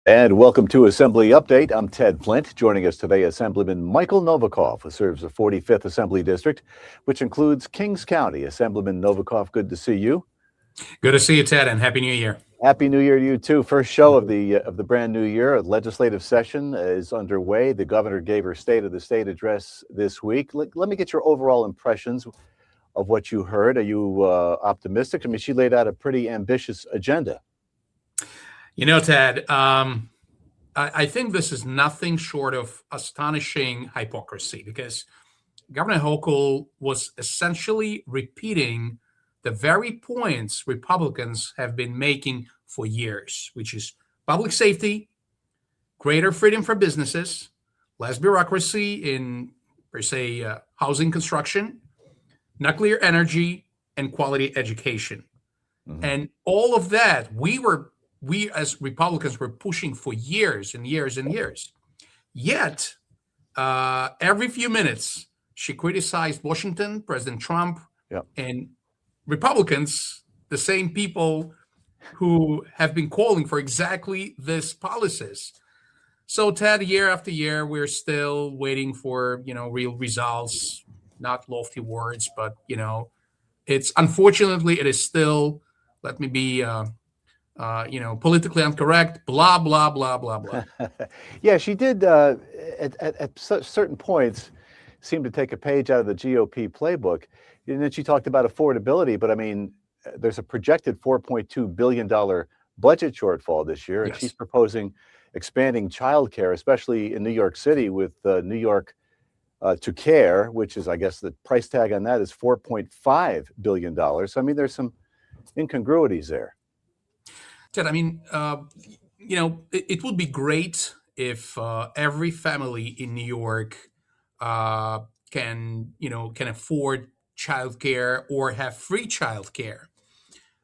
And welcome to Assembly Update. I'm Ted Flint. Joining us today, Assemblyman Michael Novikov, who serves the 45th Assembly District, which includes Kings County. Assemblyman Novikov, good to see you. Good to see you, Ted, and Happy New Year. Happy New Year to you too. First show of the brand new year. A legislative session is underway. The governor gave her State of the State address this week. Let me get your overall impressions of what you heard. Are you optimistic? I mean, she laid out a pretty ambitious agenda. You know, Ted, I think this is nothing short of astonishing hypocrisy because Governor Hochul was essentially repeating the very points Republicans have been making for years, which is public safety, greater freedom for businesses, less bureaucracy in, per se, housing construction, nuclear energy, and quality education. Mm-hmm. And all of that, we as Republicans were pushing for years and years and years. Yet, every few minutes, she criticized Washington, President Trump, and Republicans, the same people who have been calling for exactly this policies. So, Ted, year after year, we're still waiting for, real results, not lofty words, but, it's unfortunately, it is still, let me be, politically incorrect, blah, blah, blah, blah, blah. Yeah, she did at certain points seem to take a page out of the GOP playbook. And then she talked about affordability, but I mean, there's a projected $4.2 billion budget shortfall this year. Yes. And she's proposing expanding childcare, especially in New York City with New York to Care, which is, I guess, the price tag on that is $4.5 billion. So, I mean, there's some incongruities there. Ted, I mean, it would be great if every family in New York can afford childcare or have free childcare.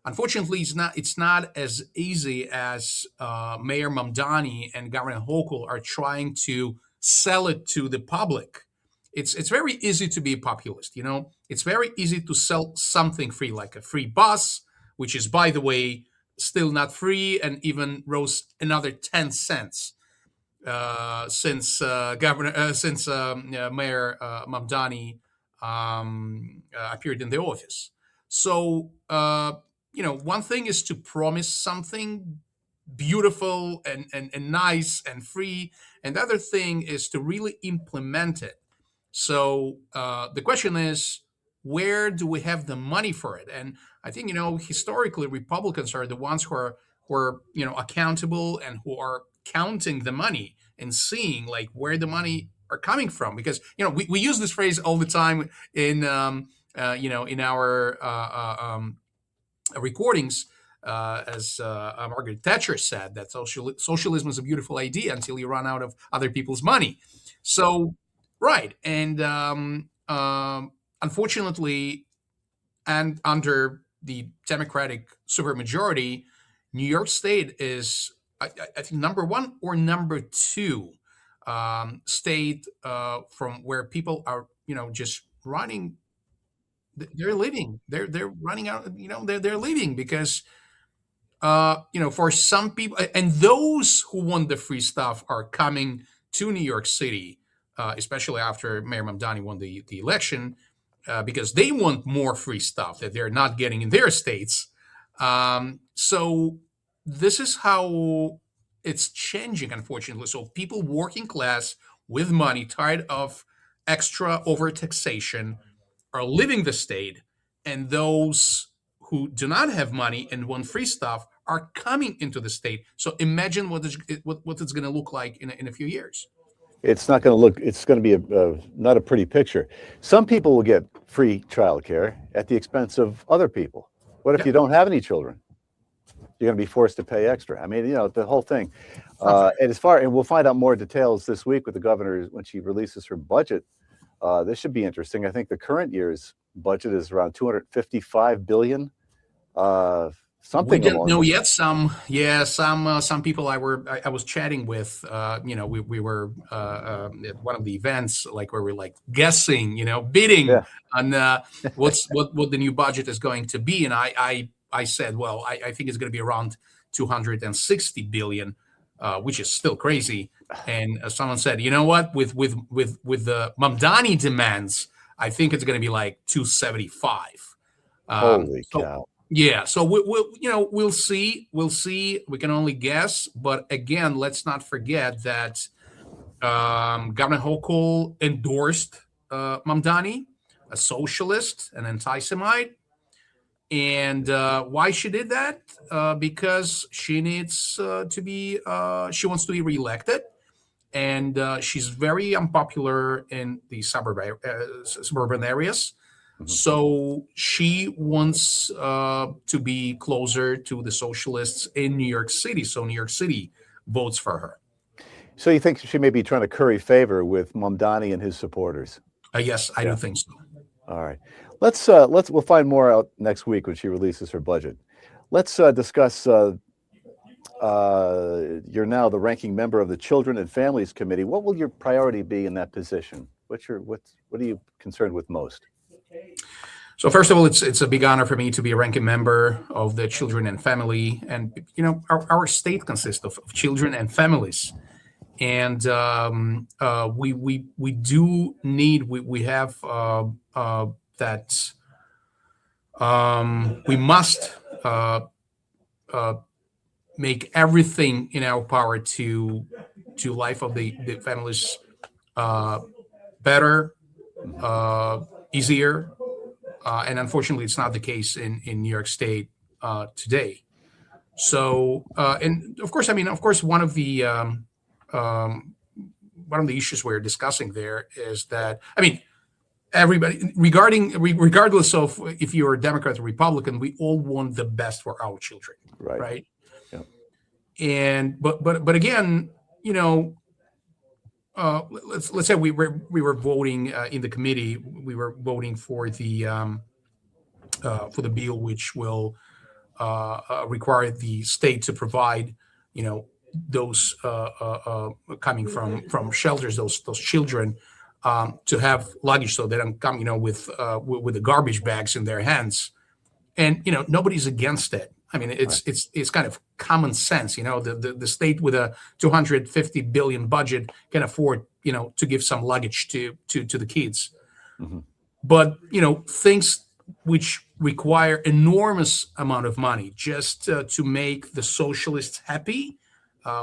Unfortunately, it's not as easy as Mayor Mamdani and Governor Hochul are trying to sell it to the public. It's very easy to be a populist, It's very easy to sell something free, like a free bus, which is, by the way, still not free and even rose another 10 cents since Mayor Mamdani appeared in the office. So, one thing is to promise something beautiful and nice and free, and the other thing is to really implement it. So the question is, where do we have the money for it? And I think, historically, Republicans are the ones who are accountable and who are counting the money and seeing like where the money are coming from. Because, we use this phrase all the time in our recordings, as Margaret Thatcher said, that socialism is a beautiful idea until you run out of other people's money. So, right. And unfortunately, and under the Democratic supermajority, New York State is, I think, number one or number two state from where people are, just running. They're leaving. They're running out. They're leaving because, for some people, and those who want the free stuff are coming to New York City, especially after Mayor Mamdani won the election. Because they want more free stuff that they're not getting in their states. So this is how it's changing, unfortunately. So people working class with money, tired of extra overtaxation, are leaving the state. And those who do not have money and want free stuff are coming into the state. So imagine what it's going to look like in a few years. It's not going to look, it's going to be not a pretty picture. Some people will get free childcare at the expense of other people. What if you don't have any children? You're going to be forced to pay extra. I mean, the whole thing. And we'll find out more details this week with the governor when she releases her budget. This should be interesting. I think the current year's budget is around $255 billion. Something we didn't know yet. Some people I was chatting with. We were at one of the events, like where we're like guessing, bidding on what the new budget is going to be, and I said, well, I think it's going to be around 260 billion. which is still crazy. And someone said, you know what, with the Mamdani demands, I think it's going to be like 275. Holy So cow. yeah, so we'll see. We'll see. We can only guess. But again, let's not forget that Governor Hochul endorsed Mamdani, a socialist, an anti-Semite. And why she did that? Because she needs to be, she wants to be reelected. And she's very unpopular in the suburban areas. So she wants to be closer to the socialists in New York City. So New York City votes for her. So you think she may be trying to curry favor with Mamdani and his supporters? Yes, I do think so. All right. We'll find more out next week when she releases her budget. Let's discuss. You're now the ranking member of the Children and Families Committee. What will your priority be in that position? What are you concerned with most? So first of all, it's a big honor for me to be a ranking member of the Children and Family, and our state consists of children and families, and we do need we have that we must make everything in our power to life of the families better, easier, and unfortunately, it's not the case in New York State today. So, and of course, one of the issues we're discussing there is that everybody, regardless of if you're a Democrat or Republican, we all want the best for our children, right? Yep. And but again, let's say we were voting in the committee. We were voting for the bill which will require the state to provide, those coming from shelters, those children, to have luggage so they don't come, with the garbage bags in their hands. And nobody's against it. It's kind of common sense. The state with a $250 billion budget can afford, to give some luggage to the kids. Mm-hmm. But things which require enormous amount of money just to make the socialists happy,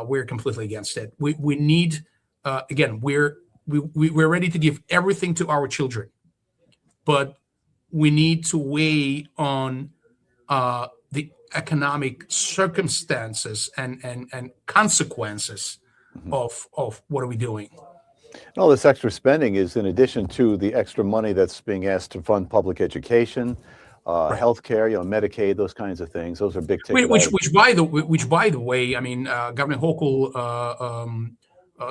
we're completely against it. We need again, we're ready to give everything to our children, but we need to weigh on the economic circumstances and consequences of what are we doing. And all this extra spending is in addition to the extra money that's being asked to fund public education, healthcare, Medicaid, those kinds of things. Those are big ticket items. Which by the way, Governor Hochul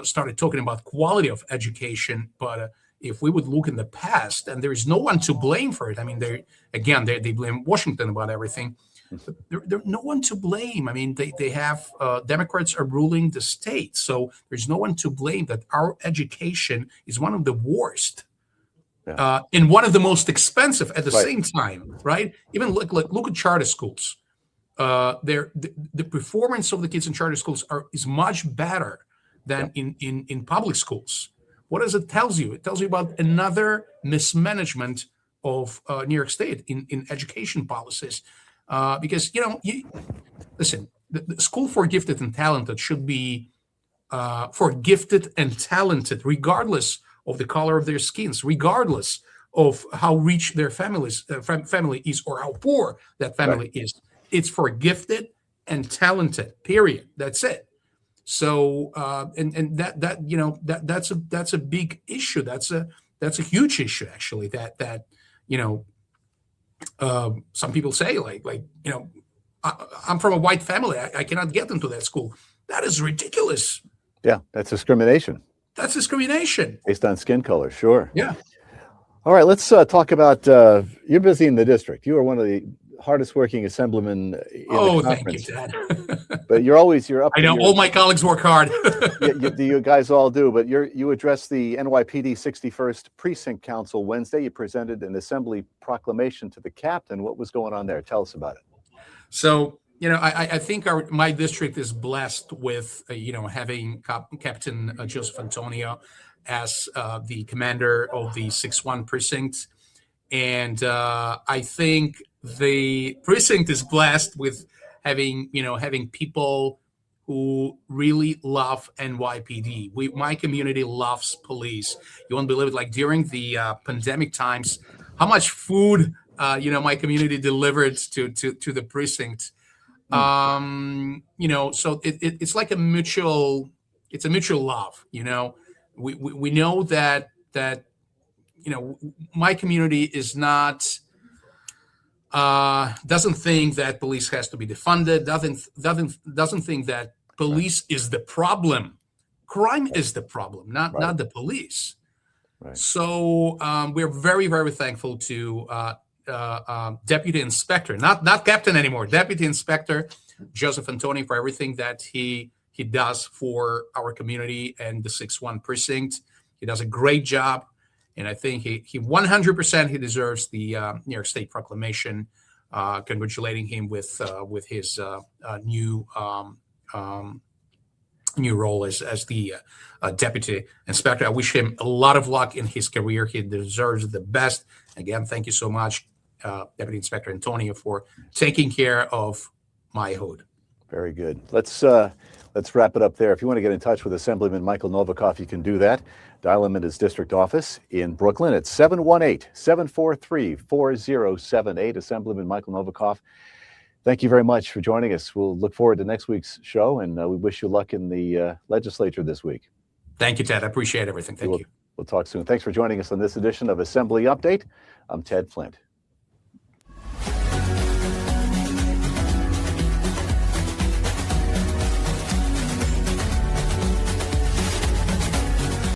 started talking about quality of education, but if we would look in the past, and there is no one to blame for it. They blame Washington about everything. There's no one to blame. They have Democrats are ruling the state, so there's no one to blame that our education is one of the worst, and one of the most expensive at the same time, right? Even look at charter schools. The performance of the kids in charter schools is much better than in public schools. What does it tell you? It tells you about another mismanagement of New York State in education policies. Because listen, the school for gifted and talented should be for gifted and talented, regardless of the color of their skins, regardless of how rich their family is or how poor that family is. It's for gifted and talented. Period. That's it. So and that's a big issue. That's a huge issue actually. That some people say I'm from a white family. I cannot get into that school. That is ridiculous. Yeah, that's discrimination. That's discrimination based on skin color. Sure. Yeah. All right. Let's talk about. You're busy in the district. You are one of the hardest working assemblymen in the conference. Thank you, Dad. But you're up. I know all my colleagues work hard. you guys all do. But you addressed the NYPD 61st Precinct Council Wednesday. You presented an assembly proclamation to the captain. What was going on there? Tell us about it. So I think my district is blessed with having Captain Joseph Antonio as the commander of the 6-1 precinct, and I think the precinct is blessed with having people who really love NYPD. My community loves police. You won't believe it. Like during the pandemic times, how much food my community delivered to the precinct. So it's like it's a mutual love. We know that my community is not doesn't think that police has to be defunded, doesn't think that police is the problem. Crime is the problem, not the police. Right. So we're very, very thankful to Deputy Inspector, not Captain anymore, Deputy Inspector Joseph Antonio, for everything that he does for our community and the 6-1 precinct. He does a great job, and I think he 100% he deserves the New York State proclamation. Congratulating him with his new role as the Deputy Inspector. I wish him a lot of luck in his career. He deserves the best. Again, thank you so much, Deputy Inspector Antonio, for taking care of my hood. Very good. Let's wrap it up there. If you want to get in touch with Assemblyman Michael Novikov, you can do that. Dial him at his district office in Brooklyn at 718-743-4078. Assemblyman Michael Novikov, thank you very much for joining us. We'll look forward to next week's show, and we wish you luck in the legislature this week. Thank you, Ted. I appreciate everything. Thank you. We'll talk soon. Thanks for joining us on this edition of Assembly Update. I'm Ted Flint.